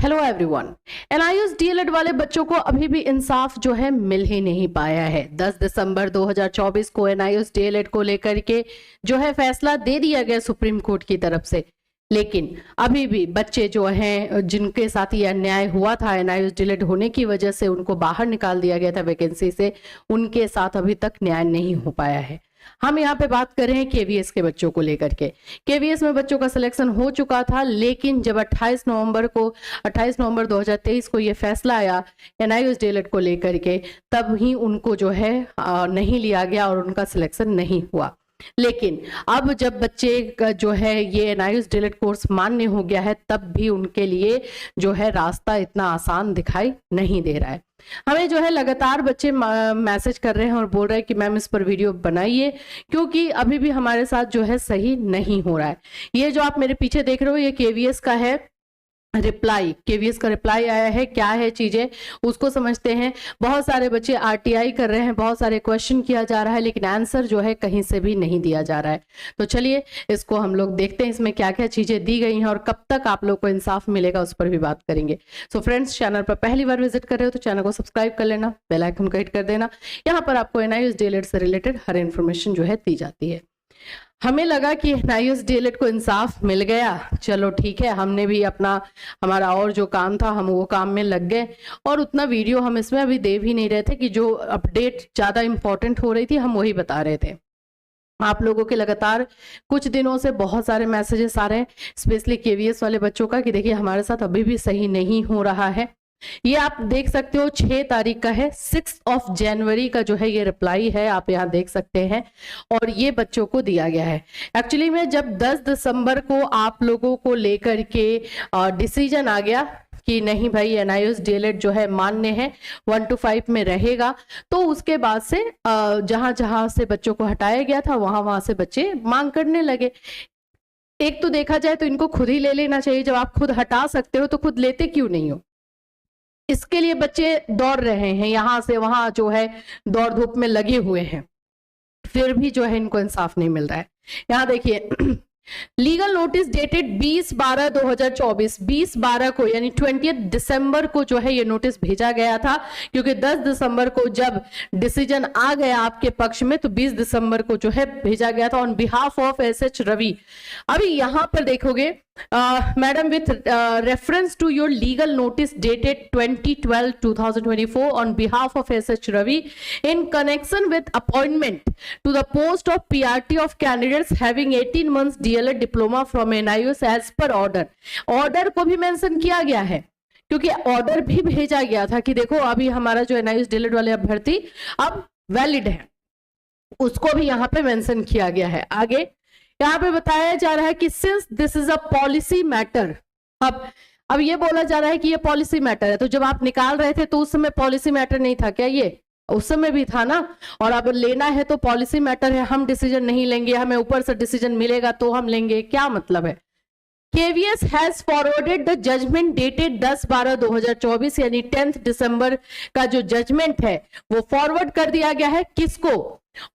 Hello everyone. NIOS DElEd वाले बच्चों को अभी भी इंसाफ जो है मिल ही नहीं पाया है। 10 दिसंबर 2024 को एनआईओएस डीएलएड को लेकर के जो है फैसला दे दिया गया सुप्रीम कोर्ट की तरफ से, लेकिन अभी भी बच्चे जो हैं जिनके साथ ये अन्याय हुआ था, एनआईओएस डीएलएड होने की वजह से उनको बाहर निकाल दिया गया था वैकेंसी से, उनके साथ अभी तक न्याय नहीं हो पाया है। हम यहाँ पे बात कर रहे हैं केवीएस के बच्चों को लेकर के। केवीएस में बच्चों का सिलेक्शन हो चुका था, लेकिन जब 28 नवंबर 2023 को ये फैसला आया एनआईओएस डीएलएड को लेकर के, तब ही उनको जो है नहीं लिया गया और उनका सिलेक्शन नहीं हुआ। लेकिन अब जब बच्चे का जो है ये एनआईओएस डीएलएड कोर्स मान्य हो गया है, तब भी उनके लिए जो है रास्ता इतना आसान दिखाई नहीं दे रहा है। हमें जो है लगातार बच्चे मैसेज कर रहे हैं और बोल रहे हैं कि मैम इस पर वीडियो बनाइए, क्योंकि अभी भी हमारे साथ जो है सही नहीं हो रहा है। ये जो आप मेरे पीछे देख रहे हो ये केवीएस का है रिप्लाई, केवीएस का रिप्लाई आया है। क्या है चीजें उसको समझते हैं। बहुत सारे बच्चे आरटीआई कर रहे हैं, बहुत सारे क्वेश्चन किया जा रहा है, लेकिन आंसर जो है कहीं से भी नहीं दिया जा रहा है। तो चलिए इसको हम लोग देखते हैं इसमें क्या क्या चीजें दी गई हैं और कब तक आप लोग को इंसाफ मिलेगा उस पर भी बात करेंगे। सो फ्रेंड्स, चैनल पर पहली बार विजिट कर रहे हो तो चैनल को सब्सक्राइब कर लेना, बेल आइकन को हिट कर देना। यहाँ पर आपको एनआईओएस डीएलएड से रिलेटेड हर इन्फॉर्मेशन जो है दी जाती है। हमें लगा कि एनआईओएस डीएलएड को इंसाफ मिल गया, चलो ठीक है, हमने भी हमारा और जो काम था हम वो काम में लग गए, और उतना वीडियो हम इसमें अभी दे भी नहीं रहे थे कि जो अपडेट ज्यादा इंपॉर्टेंट हो रही थी हम वही बता रहे थे। आप लोगों के लगातार कुछ दिनों से बहुत सारे मैसेजेस आ रहे हैं, स्पेशली केवीएस वाले बच्चों का, कि देखिए हमारे साथ अभी भी सही नहीं हो रहा है। ये आप देख सकते हो 6 तारीख का है, 6 जनवरी का जो है ये रिप्लाई है, आप यहाँ देख सकते हैं, और ये बच्चों को दिया गया है। एक्चुअली में जब 10 दिसंबर को आप लोगों को लेकर के डिसीजन आ गया कि नहीं भाई एनआईओएस डीएलएड जो है मान्य है, 1 to 5 में रहेगा, तो उसके बाद से जहां जहां से बच्चों को हटाया गया था वहां से बच्चे मांग करने लगे। एक तो देखा जाए तो इनको खुद ही ले लेना चाहिए, जब आप खुद हटा सकते हो तो खुद लेते क्यों नहीं हो। इसके लिए बच्चे दौड़ रहे हैं, यहां से वहां जो है दौड़ धूप में लगे हुए हैं, फिर भी जो है इनको इंसाफ नहीं मिल रहा है। यहां देखिए लीगल नोटिस डेटेड 20/12/2024, 20/12 को यानी 20 दिसंबर को जो है ये नोटिस भेजा गया था, क्योंकि 10 दिसंबर को जब डिसीजन आ गया आपके पक्ष में तो 20 दिसंबर को जो है भेजा गया था on behalf of SH Ravi. अभी यहां पर देखोगे madam, with reference to your legal notice dated 20/12/2024 on behalf of SH Ravi in connection with appointment to the post of PRT of candidates having 18 months DLED diploma from NIOS as per order। Order को भी mention किया गया है, क्योंकि order भी भेजा गया था कि देखो अभी हमारा जो NIOS DLED वाले अभ्यर्थी अब वैलिड है, उसको भी यहाँ पे मेंशन किया गया है। आगे यहाँ पे बताया जा रहा है कि since this is a policy matter, अब ये बोला जा रहा है कि ये पॉलिसी मैटर है, तो जब आप निकाल रहे थे तो उस समय पॉलिसी मैटर नहीं था क्या? ये उस समय भी था ना, और अब लेना है तो पॉलिसी मैटर है, हम डिसीजन नहीं लेंगे, हमें ऊपर से डिसीजन मिलेगा तो हम लेंगे, क्या मतलब है? KVS has forwarded the judgment dated 10/12/2024 यानी 10 दिसंबर का जो जजमेंट है वो फॉरवर्ड कर दिया गया है, किसको?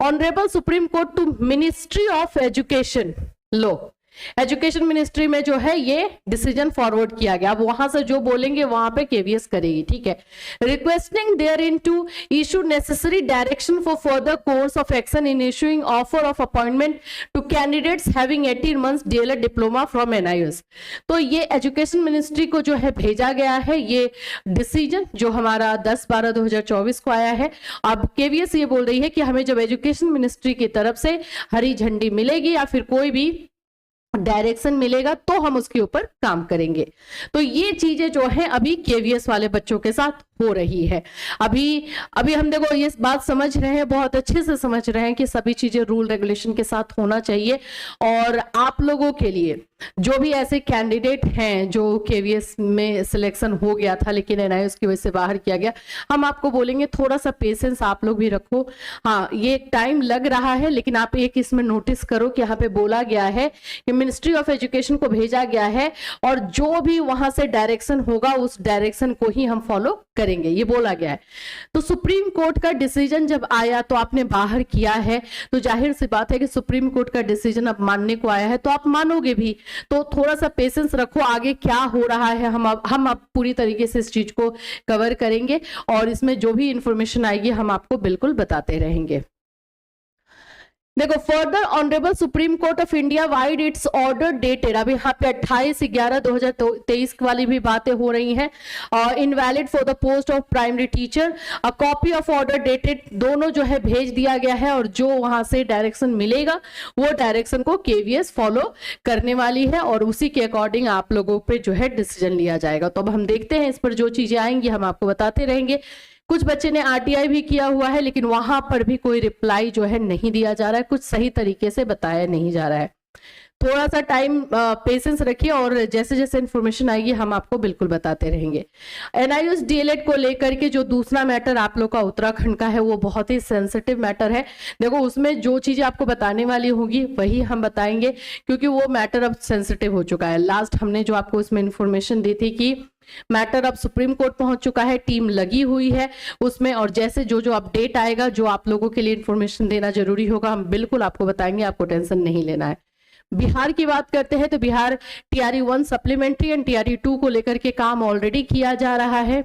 Honourable Supreme Court to Ministry of Education. लो, एजुकेशन मिनिस्ट्री में जो है ये डिसीजन फॉरवर्ड किया गया। अब वहां से जो बोलेंगे वहां पे केवीएस करेगी, ठीक है। Requesting therein to issue necessary direction for further course of action in issuing offer of appointment to candidates having 18 months DElEd diploma from NIOS. तो ये एजुकेशन मिनिस्ट्री को जो है भेजा गया है ये डिसीजन, जो हमारा 10/12/2024 को आया है। अब केवीएस ये बोल रही है कि हमें जब एजुकेशन मिनिस्ट्री की तरफ से हरी झंडी मिलेगी या फिर कोई भी डायरेक्शन मिलेगा तो हम उसके ऊपर काम करेंगे। तो ये चीजें जो है अभी केवीएस वाले बच्चों के साथ हो रही है। अभी हम देखो ये बात समझ रहे हैं, बहुत अच्छे से समझ रहे हैं कि सभी चीजें रूल रेगुलेशन के साथ होना चाहिए। और आप लोगों के लिए जो भी ऐसे कैंडिडेट हैं जो केवीएस में सिलेक्शन हो गया था लेकिन एनआईओएस की वजह से बाहर किया गया, हम आपको बोलेंगे थोड़ा सा पेशेंस आप लोग भी रखो। हाँ, ये टाइम लग रहा है, लेकिन आप एक इसमें नोटिस करो कि यहाँ पे बोला गया है कि मिनिस्ट्री ऑफ एजुकेशन को भेजा गया है और जो भी वहां से डायरेक्शन होगा उस डायरेक्शन को ही हम फॉलो करेंगे। करेंगे, ये बोला गया है। तो सुप्रीम कोर्ट का डिसीजन जब आया तो आपने बाहर किया है, तो जाहिर सी बात है कि सुप्रीम कोर्ट का डिसीजन अब मानने को आया है तो आप मानोगे भी। तो थोड़ा सा पेशेंस रखो, आगे क्या हो रहा है हम अब पूरी तरीके से इस चीज को कवर करेंगे और इसमें जो भी इंफॉर्मेशन आएगी हम आपको बिल्कुल बताते रहेंगे। देखो, further honourable Supreme court of India wide it's order dated, अब यहाँ पे 28/11/2023 वाली भी बातें हो रही हैं। Invalid for the post of primary teacher, a copy of order dated, दोनों जो है भेज दिया गया है और जो वहां से डायरेक्शन मिलेगा वो डायरेक्शन को केवीएस फॉलो करने वाली है और उसी के अकॉर्डिंग आप लोगों पे जो है डिसीजन लिया जाएगा। तो अब हम देखते हैं इस पर जो चीजें आएंगी हम आपको बताते रहेंगे। कुछ बच्चे ने आरटीआई भी किया हुआ है लेकिन वहां पर भी कोई रिप्लाई जो है नहीं दिया जा रहा है, कुछ सही तरीके से बताया नहीं जा रहा है। थोड़ा सा टाइम पेशेंस रखिए और जैसे जैसे इन्फॉर्मेशन आएगी हम आपको बिल्कुल बताते रहेंगे। एनआईयूएस डीएलएड को लेकर के जो दूसरा मैटर आप लोग का उत्तराखंड का है वो बहुत ही सेंसिटिव मैटर है। देखो, उसमें जो चीजें आपको बताने वाली होगी वही हम बताएंगे क्योंकि वो मैटर अब सेंसिटिव हो चुका है। लास्ट हमने जो आपको इसमें इंफॉर्मेशन दी थी कि मैटर अब सुप्रीम कोर्ट पहुंच चुका है, टीम लगी हुई है उसमें और जैसे जो जो अपडेट आएगा, जो आप लोगों के लिए इंफॉर्मेशन देना जरूरी होगा, हम बिल्कुल आपको बताएंगे, आपको टेंशन नहीं लेना है। बिहार की बात करते हैं तो Bihar TRE 1 supplementary and TRE 2 को लेकर के काम ऑलरेडी किया जा रहा है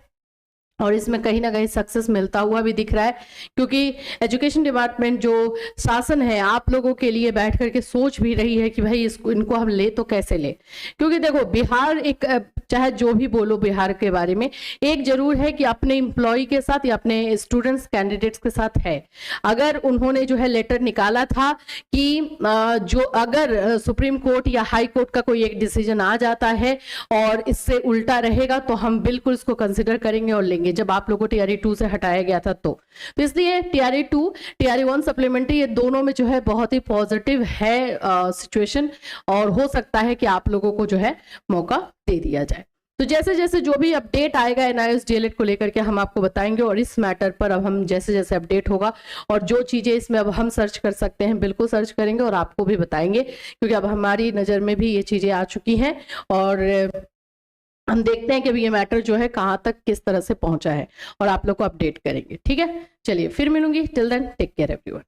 और इसमें कहीं ना कहीं सक्सेस मिलता हुआ भी दिख रहा है क्योंकि एजुकेशन डिपार्टमेंट जो शासन है आप लोगों के लिए बैठ करके सोच भी रही है कि भाई इनको हम ले तो कैसे ले। क्योंकि देखो, बिहार एक, चाहे जो भी बोलो बिहार के बारे में, एक जरूर है कि अपने एम्प्लॉय के साथ या अपने स्टूडेंट्स कैंडिडेट्स के साथ है। अगर उन्होंने जो है लेटर निकाला था कि जो अगर सुप्रीम कोर्ट या हाई कोर्ट का कोई एक डिसीजन आ जाता है और इससे उल्टा रहेगा तो हम बिल्कुल इसको कंसिडर करेंगे और लेंगे, जब आप लोगों को टीआरई 2 से हटाया गया था तो इसलिए टीआरई 2 टीआरई 1 सप्लीमेंट्री ये दोनों में जो है बहुत ही पॉजिटिव है सिचुएशन और हो सकता है कि आप लोगों को जो है मौका दे दिया जाए। तो जैसे जैसे जो भी अपडेट आएगा एनआईयूएस डीएलएड को लेकर के हम आपको बताएंगे और इस मैटर पर अब हम जैसे जैसे अपडेट होगा और जो चीजें इसमें अब हम सर्च कर सकते हैं बिल्कुल सर्च करेंगे और आपको भी बताएंगे क्योंकि अब हमारी नजर में भी ये चीजें आ चुकी हैं और हम देखते हैं कि ये मैटर जो है कहां तक किस तरह से पहुंचा है और आप लोग को अपडेट करेंगे। ठीक है, चलिए फिर मिलूंगी। Till then take care everyone.